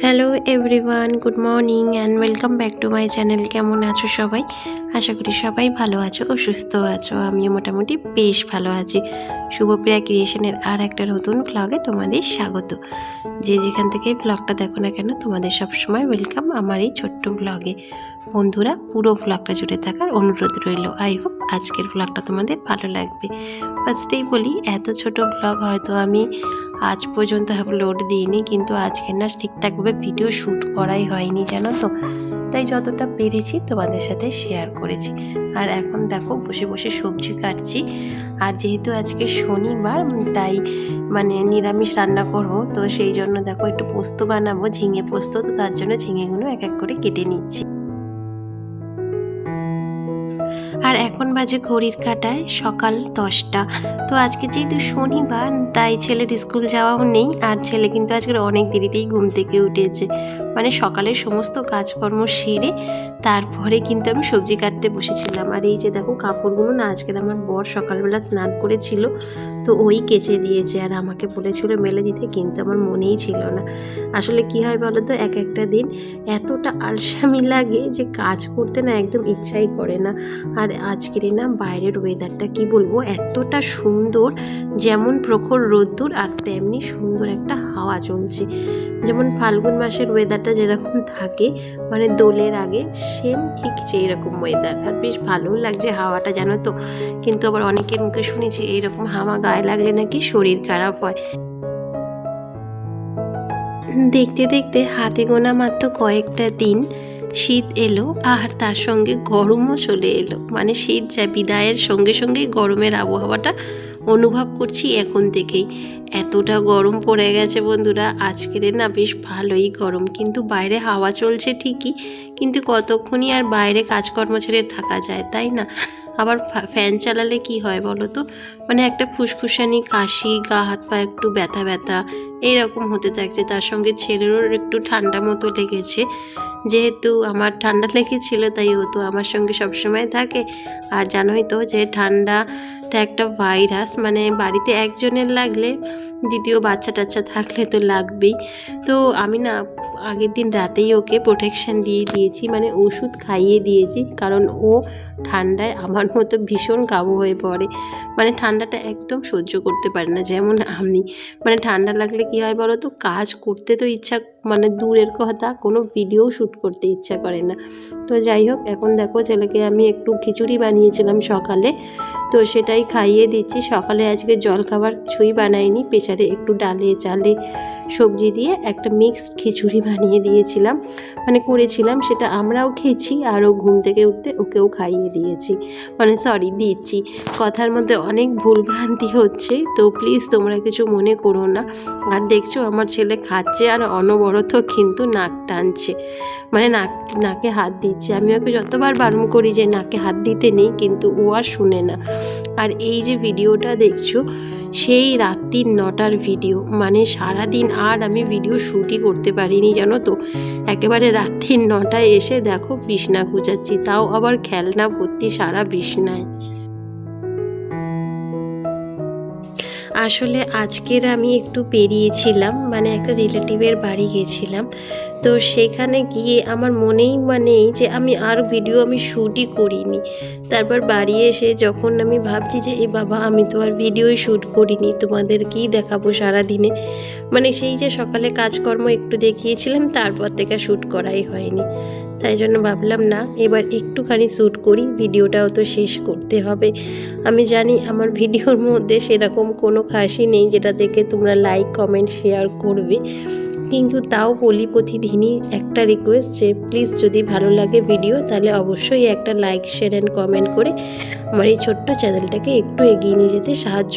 Hello everyone, good morning and welcome back to my channel. কেমন আছো সবাই? আশা করি সবাই ভালো আছো ও সুস্থ আছো। আমিও মোটামুটি বেশ ভালো আছি। শুভপ্রিয়া ক্রিয়েশনের আর একটা নতুন ব্লগে তোমাদের স্বাগত। যে যেখান থেকে ব্লগটা দেখো না কেন, তোমাদের সবসময় ওয়েলকাম আমার এই ছোট্ট ব্লগে। বন্ধুরা, পুরো ব্লগটা জুড়ে থাকার অনুরোধ রইল। আই হোপ আজকের ব্লগটা তোমাদের ভালো লাগবে। ফার্স্টেই বলি, এত ছোট ব্লগ হয়তো আমি আজ পর্যন্ত আপলোড দিইনি, কিন্তু আজকে না ঠিকঠাকভাবে ভিডিও শ্যুট করাই হয়নি, জানো তো। তাই যতটা পেরেছি তোমাদের সাথে শেয়ার করেছি। আর এখন দেখো বসে বসে সবজি কাটছি। আর যেহেতু আজকে শনিবার, তাই নিরামিষ রান্না করব, তো সেই জন্য দেখো একটু পোস্ত বানাবো, ঝিঙে পোস্ত। তো তার জন্য ঝিঙেগুলো এক এক করে কেটে নিচ্ছি। আর এখন বাজে ঘড়ির কাঁটায় সকাল 10টা। তো আজকে যেহেতু শনিবার, তাই ছেলের স্কুল যাওয়াও নেই। আর ছেলে কিন্তু আজকে অনেক দেরিতেই ঘুম থেকে উঠেছে। সকালের সমস্ত কাজকর্ম সেরে তারপরে কিন্তু আমি সবজি কাটতে বসেছিলাম। আর এই যে দেখো কাপড়গুলো না, আজকে আমার বর সকালবেলা স্নান করেছিল, তো ওই কেচে দিয়েছে। আর আমাকে বলেছিল মেলে দিতে, কিন্তু আমার মনেই ছিল না। আসলে কি হয় বলো তো, এক একটা দিন এতটা আলসামি লাগে যে কাজ করতে না একদম ইচ্ছাই করে না। আর আজকের না বাইরের ওয়েদারটা কি বলবো, এতটা সুন্দর, যেমন প্রখর রোদ্দুর আর তেমনি সুন্দর একটা হাওয়া চলছে। যেমন ফাল্গুন মাসের ওয়েদারটা যেরকম থাকে, দোলের আগে, সেম ঠিক সেই রকম ওয়েদার। আর বেশ ভালোও লাগছে হাওয়াটা, জানো তো। কিন্তু আবার অনেকের মুখে শুনেছি এইরকম হাওয়া গায়ে লাগলে নাকি শরীর খারাপ হয়। দেখতে দেখতে হাতে গোনা মাত্র কয়েকটা দিন শীত এলো, আর তার সঙ্গে গরমও চলে এলো। শীত যা বিদায়ের সঙ্গে সঙ্গে গরমের আবহাওয়াটা অনুভব করছি এখন থেকেই। এতটা গরম পড়ে গেছে বন্ধুরা, আজকের না বেশ ভালোই গরম। কিন্তু বাইরে হাওয়া চলছে ঠিকই, কিন্তু কতক্ষণই আর বাইরে কাজকর্ম ছেড়ে থাকা যায়, তাই না? আবার ফ্যান চালালে কি হয় বলো তো, একটা ফুসফুসানি কাশি, গা হাত পা একটু ব্যথা ব্যথা এইরকম হতে থাকছে। তার সঙ্গে ছেলেরও একটু ঠান্ডা মতো লেগেছে। যেহেতু আমার ঠান্ডা লেগেছিল, তাই ও তো আমার সঙ্গে সবসময় থাকে। আর জানোই তো যে ঠান্ডাটা একটা ভাইরাস, বাড়িতে একজনের লাগলে দ্বিতীয় বাচ্চা টাচ্চা থাকলে তো লাগবেই। তো আমি না আগের দিন রাতেই ওকে প্রোটেকশান দিয়ে দিয়েছি, ওষুধ খাইয়ে দিয়েছি, কারণ ও ঠান্ডায় আমার মতো ভীষণ কাবু হয়ে পড়ে। ঠান্ডাটা একদম সহ্য করতে পারে না, যেমন আমি। ঠান্ডা লাগলে কি হয় বলো তো, কাজ করতে তো ইচ্ছা, দূরের কথা, কোনো ভিডিও শ্যুট করতে ইচ্ছা করে না। তো যাই হোক, এখন দেখো ছেলেকে আমি একটু খিচুড়ি বানিয়েছিলাম সকালে, তো সেটাই খাইয়ে দিচ্ছি। সকালে আজকে জলখাবার কিছুই বানাইনি, প্রেসারে একটু ডালে চালে সবজি দিয়ে একটা মিক্সড খিচুড়ি বানিয়ে দিয়েছিলাম, করেছিলাম। সেটা আমরাও খেয়েছি, আরও ঘুম থেকে উঠতে ওকেও খাইয়ে দিয়েছি। দিচ্ছি, কথার মধ্যে অনেক ভুলভ্রান্তি হচ্ছে, তো প্লিজ তোমরা কিছু মনে করো না। আর দেখছো আমার ছেলে খাচ্ছে আর অনবরত কিন্তু নাক টানছে, নাকে হাত দিচ্ছে। আমি ওকে যতবার বারণ করি যে নাকে হাত দিতে নেই, কিন্তু ও আর শুনে না। আর এই যে ভিডিওটা দেখছো, সেই রাত্রি 9টার ভিডিও। সারাদিন আর আমি ভিডিও শ্যুটই করতে পারিনি, জানো তো। একেবারে রাত্রি 9টায় এসে দেখো বিছনা গুছাচ্ছি, তাও আবার খেলনা ভর্তি সারা বিছনায়। আসলে আজকের আমি একটু বেরিয়েছিলাম, একটা রিলেটিভের বাড়ি গেছিলাম। তো সেখানে গিয়ে আমার মনেই যে আমি আর ভিডিও আমি শ্যুটই করিনি। তারপর বাড়ি এসে যখন আমি ভাবছি যে এ বাবা, আমি তো আর ভিডিওই শ্যুট করিনি, তোমাদেরকেই দেখাবো সারাদিনে। সেই যে সকালে কাজকর্ম একটু দেখিয়েছিলাম, তারপর থেকে শ্যুট করাই হয়নি। তাই জন্য ভাবলাম না, এবার একটুখানি শ্যুট করি, ভিডিওটাও তো শেষ করতে হবে। আমি জানি আমার ভিডিওর মধ্যে সেরকম কোনো খাসি নেই যেটা দেখে তোমরা লাইক কমেন্ট শেয়ার করবে, কিন্তু তাও বলি প্রতিদিনই একটা রিকোয়েস্ট যে প্লিজ যদি ভালো লাগে ভিডিও, তাহলে অবশ্যই একটা লাইক শেয়ার অ্যান্ড কমেন্ট করে আমার এই ছোট্ট চ্যানেলটাকে একটু এগিয়ে নিয়ে যেতে সাহায্য